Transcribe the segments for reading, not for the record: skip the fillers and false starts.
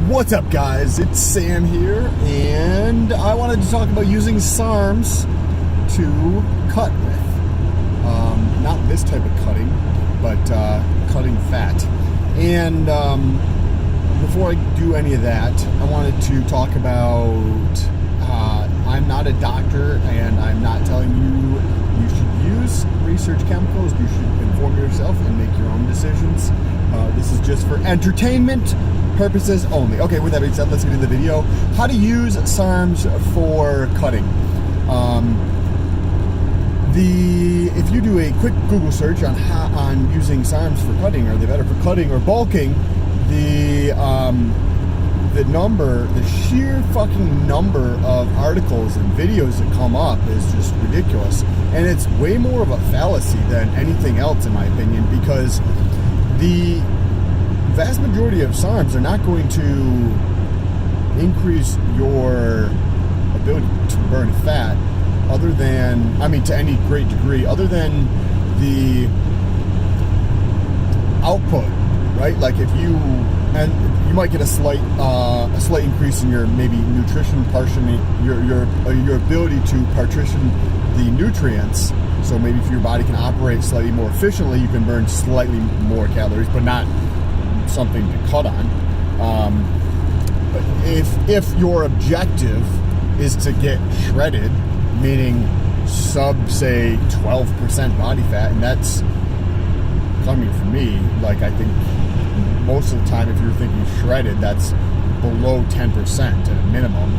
What's up, guys? It's Sam here, and I wanted to talk about using SARMs to cut with. Not this type of cutting, but cutting fat. And before I do any of that, I wanted to talk about I'm not a doctor, and I'm not telling you you should use research chemicals. You should inform yourself and make your own decisions. This is just for entertainment purposes only. Okay, with that being said, let's get into the video. How to use SARMs for cutting. If you do a quick Google search on using SARMs for cutting, are they better for cutting or bulking? The sheer fucking number of articles and videos that come up is just ridiculous, and it's way more of a fallacy than anything else, in my opinion, because the vast majority of SARMs are not going to increase your ability to burn fat, to any great degree, other than the output, right? Like you might get a slight increase in your maybe nutrition partition, your ability to partition the nutrients. So maybe if your body can operate slightly more efficiently, you can burn slightly more calories, but not something to cut on. But if your objective is to get shredded, meaning sub, say, 12% body fat, and that's coming from me, like I think most of the time if you're thinking shredded, that's below 10% at a minimum.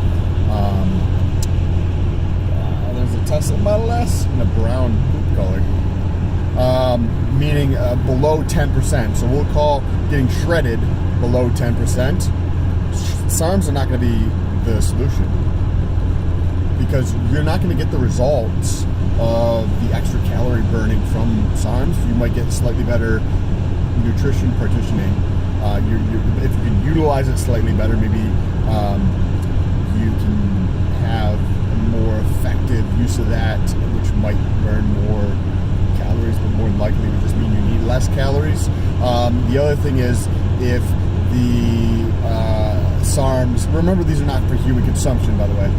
There's a Tesla Model S in a brown poop color. Meaning below 10%. So we'll call getting shredded below 10%. SARMs are not going to be the solution, because you're not going to get the results of the extra calorie burning from SARMs. You might get slightly better nutrition partitioning. If you can utilize it slightly better, maybe you can have a more effective use of that, which might burn more calories, but more than likely would just mean you need less calories. The other thing is, if the SARMs, remember these are not for human consumption, by the way.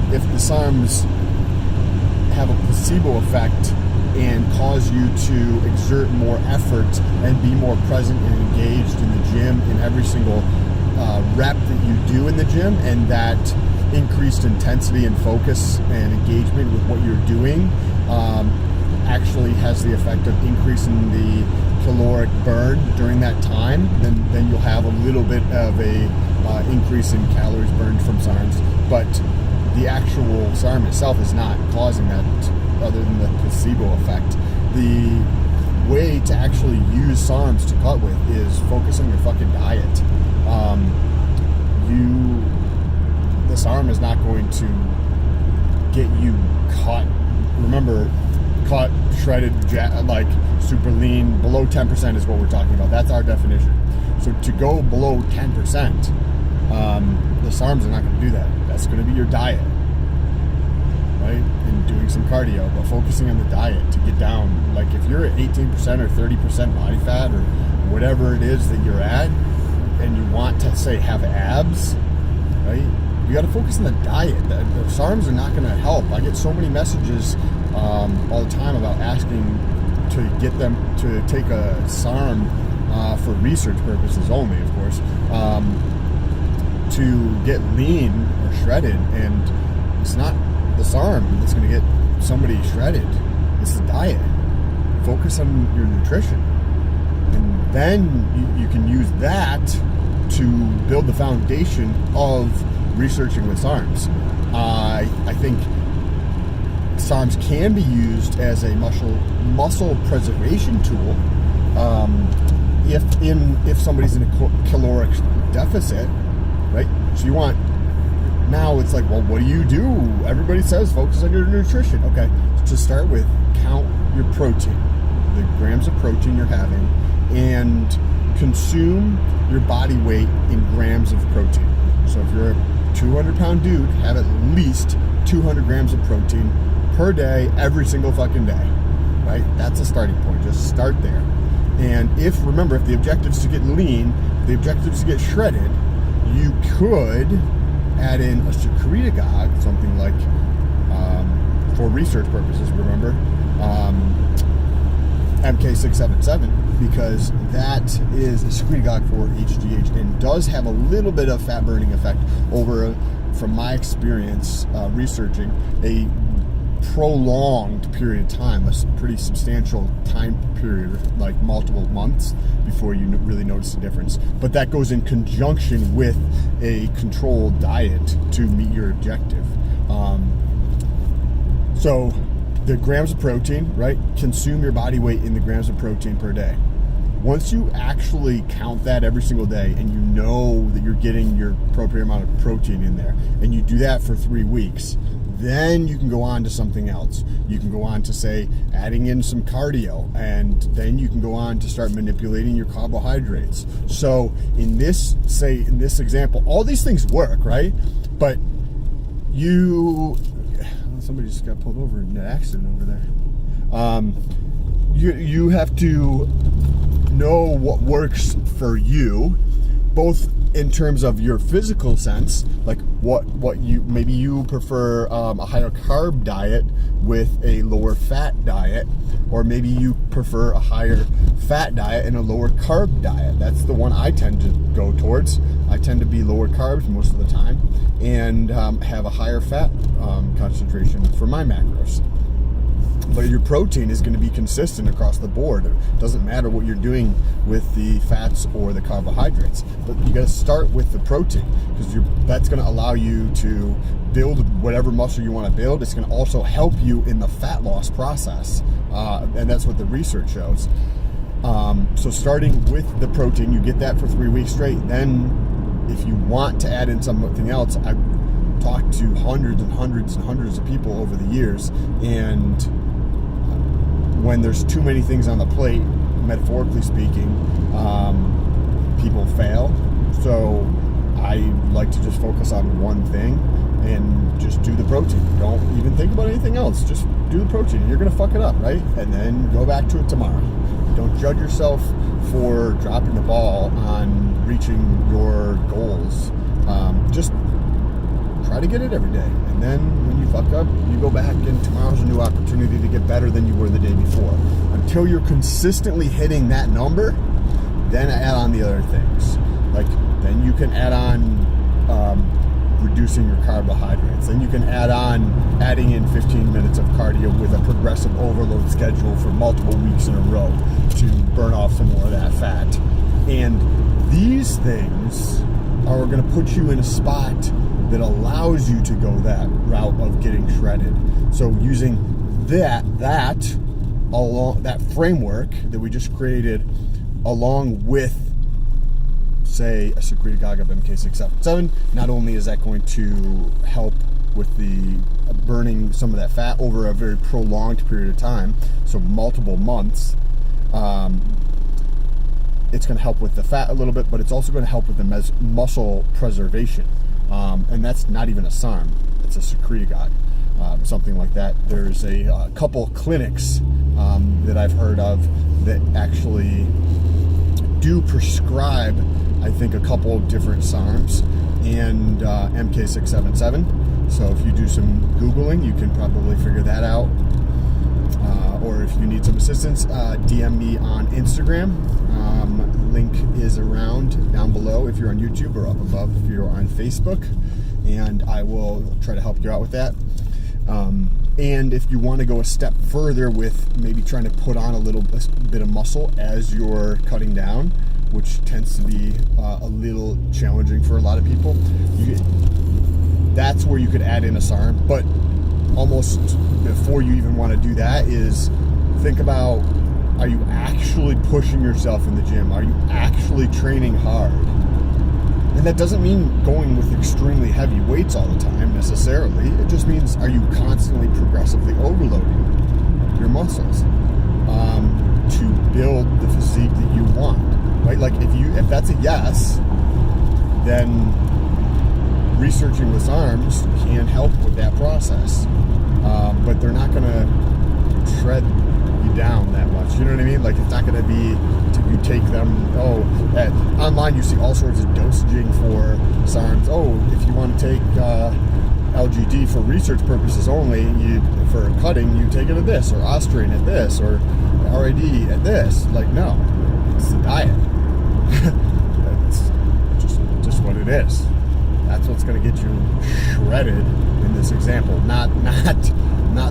If the SARMs have a placebo effect and cause you to exert more effort and be more present and engaged in the gym in every single rep that you do in the gym, and that increased intensity and focus and engagement with what you're doing actually has the effect of increasing the caloric burn during that time, then you'll have a little bit of a increase in calories burned from SARMs. But the actual SARM itself is not causing that, other than the placebo effect. The way to actually use SARMs to cut with is focus on your fucking diet. The SARM is not going to get you cut. Remember, cut, shredded, like super lean, below 10% is what we're talking about. That's our definition. So to go below 10%, the SARMs are not going to do that. That's going to be your diet, right? And doing some cardio, but focusing on the diet to get down. Like if you're at 18% or 30% body fat or whatever it is that you're at, and you want to, say, have abs, right? You got to focus on the diet. The SARMs are not going to help. I get so many messages all the time about asking to get them to take a SARM for research purposes only, of course, to get lean or shredded. And it's not the SARM that's going to get somebody shredded. It's the diet. Focus on your nutrition. And then you can use that to build the foundation of researching with SARMs. I think SARMs can be used as a muscle preservation tool if somebody's in a caloric deficit, right? So you want, now it's like, well, what do? Everybody says focus on your nutrition. Okay, to start with, count your protein, the grams of protein you're having, and consume your body weight in grams of protein. So if you're a 200-pound dude, have at least 200 grams of protein per day, every single fucking day, right? That's a starting point. Just start there. And if the objective is to get lean, the objective is to get shredded, you could add in a secretagogue, something like, for research purposes, remember, MK677, because that is a secretagogue for HGH and does have a little bit of fat burning effect over, from my experience researching, a prolonged period of time, a pretty substantial time period, like multiple months, before you really notice the difference. But that goes in conjunction with a controlled diet to meet your objective. So the grams of protein, right? Consume your body weight in the grams of protein per day. Once you actually count that every single day and you know that you're getting your appropriate amount of protein in there, and you do that for 3 weeks, then you can go on to something else. You can go on to, say, adding in some cardio, and then you can go on to start manipulating your carbohydrates. So in this example, all these things work, right? But somebody just got pulled over in an accident over there. You have to know what works for you, both in terms of your physical sense, like what you prefer a higher carb diet with a lower fat diet, or maybe you prefer a higher fat diet and a lower carb diet. That's the one I tend to go towards. I tend to be lower carbs most of the time and have a higher fat concentration for my macros. But your protein is going to be consistent across the board. It doesn't matter what you're doing with the fats or the carbohydrates. But you got to start with the protein, because that's going to allow you to build whatever muscle you want to build. It's going to also help you in the fat loss process, and that's what the research shows. So starting with the protein, you get that for 3 weeks straight. Then if you want to add in something else, I've talked to hundreds and hundreds and hundreds of people over the years, and when there's too many things on the plate, metaphorically speaking, people fail. So I like to just focus on one thing and just do the protein. Don't even think about anything else. Just do the protein. You're going to fuck it up, right? And then go back to it tomorrow. Don't judge yourself for dropping the ball on reaching your goals. Just try to get it every day. And then when you fuck up, you go back, and tomorrow's a new opportunity to get better than you were the day before. Until you're consistently hitting that number, then add on the other things. Like, then you can add on reducing your carbohydrates. Then you can add on adding in 15 minutes of cardio with a progressive overload schedule for multiple weeks in a row to burn off some more of that fat. And these things are going to put you in a spot that allows you to go that route of getting shredded. So using that framework that we just created, along with, say, a secretagogue of MK677, not only is that going to help with the burning some of that fat over a very prolonged period of time, so multiple months, it's going to help with the fat a little bit, but it's also going to help with the muscle preservation. And that's not even a SARM, it's a secretagogue, something like that. There's a couple clinics that I've heard of that actually do prescribe, I think, a couple different SARMs and MK677. So if you do some Googling, you can probably figure that out. Or if you need some assistance, DM me on Instagram. Link is around down below if you're on YouTube, or up above if you're on Facebook, and I will try to help you out with that. And if you want to go a step further with maybe trying to put on a bit of muscle as you're cutting down, which tends to be a little challenging for a lot of people, that's where you could add in a SARM. But almost before you even want to do that is think about, are you actually pushing yourself in the gym? Are you actually training hard? And that doesn't mean going with extremely heavy weights all the time necessarily. It just means, are you constantly progressively overloading your muscles to build the physique that you want, right? Like if that's a yes, then researching with SARMs can help with that process. But they're not going to shred you down that much. You know what I mean? Like, it's not going to be you take them. Online you see all sorts of dosaging for SARMs. If you want to take LGD for research purposes only, for cutting, you take it at this, or Austrian at this, or RAD at this. Like, no, it's the diet. It's just what it is. That's what's going to get you shredded in this example, not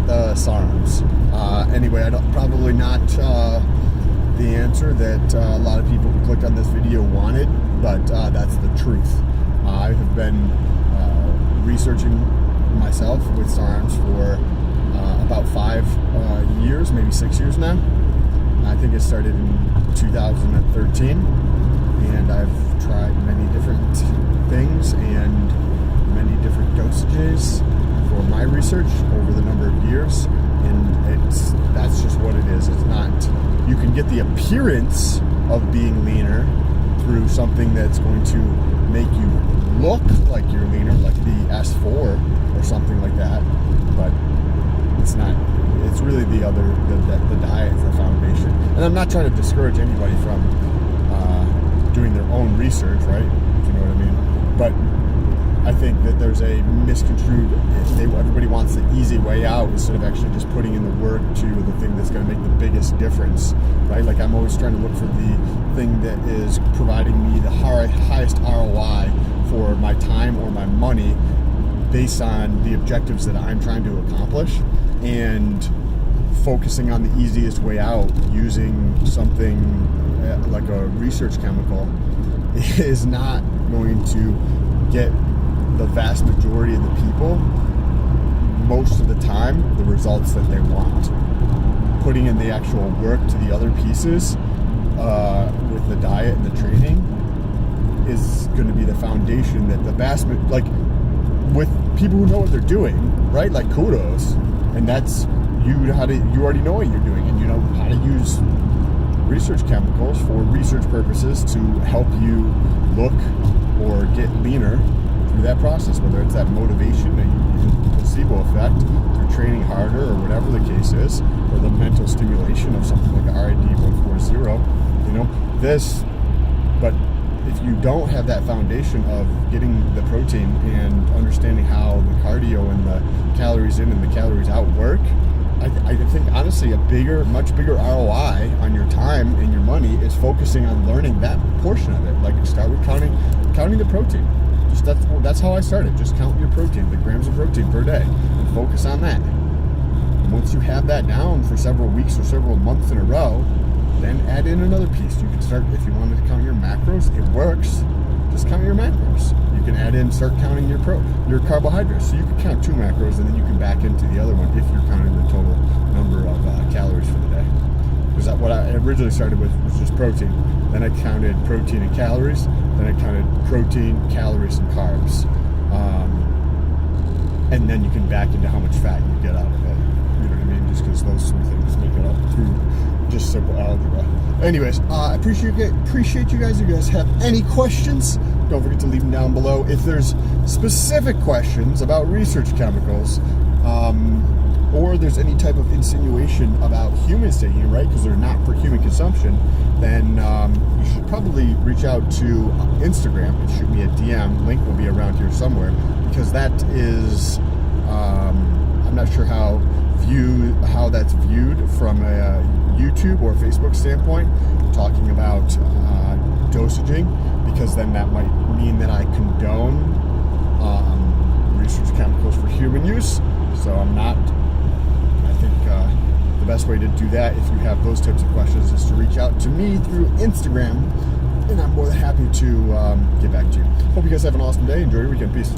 the SARMs. Anyway, probably not the answer that a lot of people who clicked on this video wanted, but that's the truth. I have been researching myself with SARMs for about 5 years, maybe 6 years now. I think it started in 2013, and I've tried many different things and many different dosages for my research over the number of years, and that's just what it is. It's not, you can get the appearance of being leaner through something that's going to make you look like you're leaner, like the S4 or something like that, but it's not. It's really the diet is the foundation. And I'm not trying to discourage anybody from doing their own research, right? If you know what I mean. But I think that there's a misconstrued, everybody wants the easy way out instead of actually just putting in the work to the thing that's going to make the biggest difference, right? Like, I'm always trying to look for the thing that is providing me the highest ROI for my time or my money based on the objectives that I'm trying to accomplish, and focusing on the easiest way out using something like a research chemical is not going to get the vast majority of the people, most of the time, the results that they want. Putting in the actual work to the other pieces with the diet and the training is going to be the foundation that the vast, like, with people who know what they're doing, right? Like, kudos. And that's you already know what you're doing, and you know how to use research chemicals for research purposes to help you look or get leaner through that process, whether it's that motivation, the placebo effect, through training harder, or whatever the case is, or the mental stimulation of something like RID 140, but if you don't have that foundation of getting the protein and understanding how the cardio and the calories in and the calories out work, I think honestly much bigger ROI on your time and your money is focusing on learning that portion of it. Like, start with counting the protein. Just that's how I started. Just count your protein, the grams of protein per day, and focus on that. And once you have that down for several weeks or several months in a row, then add in another piece. You can start, if you wanted to count your macros, it works. Just count your macros. You can start counting your carbohydrates. So you can count 2 macros, and then you can back into the other one if you're counting the total number of calories for the day. Because what I originally started with was just protein. Then I counted protein and calories. Then I counted protein, calories, and carbs. And then you can back into how much fat you get out of it. You know what I mean? Just because those 3 things make it up through just simple algebra. Anyways, I appreciate you guys. If you guys have any questions, don't forget to leave them down below. If there's specific questions about research chemicals, or there's any type of insinuation about humans taking it, right, because they're not for human consumption, then you should probably reach out to Instagram and shoot me a DM. Link will be around here somewhere, because that is, I'm not sure how that's viewed from a YouTube or Facebook standpoint, talking about dosaging, because then that might mean that I condone research chemicals for human use. So I'm not. I think the best way to do that, if you have those types of questions, is to reach out to me through Instagram, and I'm more than happy to get back to you. Hope you guys have an awesome day. Enjoy your weekend. Peace.